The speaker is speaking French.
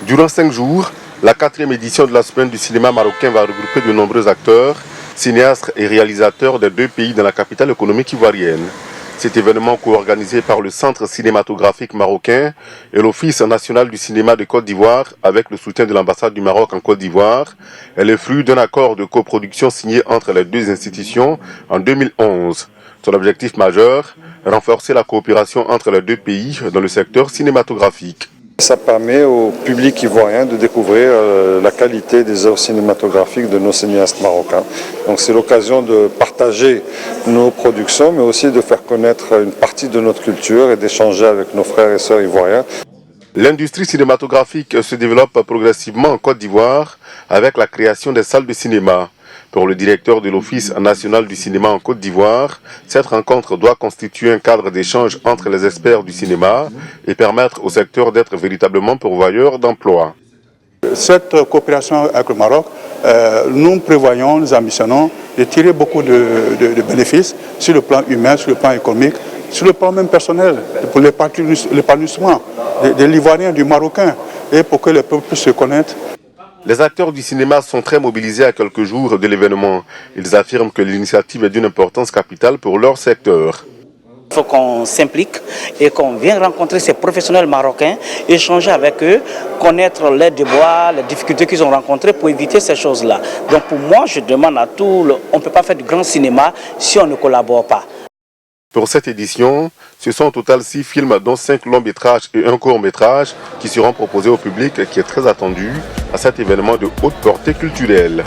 Durant 5 jours, la 4e édition de la semaine du cinéma marocain va regrouper de nombreux acteurs, cinéastes et réalisateurs des 2 pays dans la capitale économique ivoirienne. Cet événement co-organisé par le Centre cinématographique marocain et l'Office national du cinéma de Côte d'Ivoire avec le soutien de l'ambassade du Maroc en Côte d'Ivoire est le fruit d'un accord de coproduction signé entre les 2 institutions en 2011. Son objectif majeur, renforcer la coopération entre les 2 pays dans le secteur cinématographique. Ça permet au public ivoirien de découvrir la qualité des œuvres cinématographiques de nos cinéastes marocains. Donc c'est l'occasion de partager nos productions, mais aussi de faire connaître une partie de notre culture et d'échanger avec nos frères et sœurs ivoiriens. L'industrie cinématographique se développe progressivement en Côte d'Ivoire avec la création des salles de cinéma. Pour le directeur de l'Office national du cinéma en Côte d'Ivoire, cette rencontre doit constituer un cadre d'échange entre les experts du cinéma et permettre au secteur d'être véritablement pourvoyeur d'emplois. Cette coopération avec le Maroc, nous ambitionnons de tirer beaucoup de bénéfices sur le plan humain, sur le plan économique, sur le plan même personnel, pour l'épanouissement de l'Ivoirien, du Marocain, et pour que les peuples puissent se connaître. Les acteurs du cinéma sont très mobilisés à quelques jours de l'événement. Ils affirment que l'initiative est d'une importance capitale pour leur secteur. Il faut qu'on s'implique et qu'on vienne rencontrer ces professionnels marocains, échanger avec eux, connaître leurs déboires, les difficultés qu'ils ont rencontrées pour éviter ces choses-là. Donc pour moi, je demande à tout, on ne peut pas faire du grand cinéma si on ne collabore pas. Pour cette édition, ce sont au total 6 films, dont 5 longs métrages et 1 court métrage qui seront proposés au public qui est très attendu à cet événement de haute portée culturelle.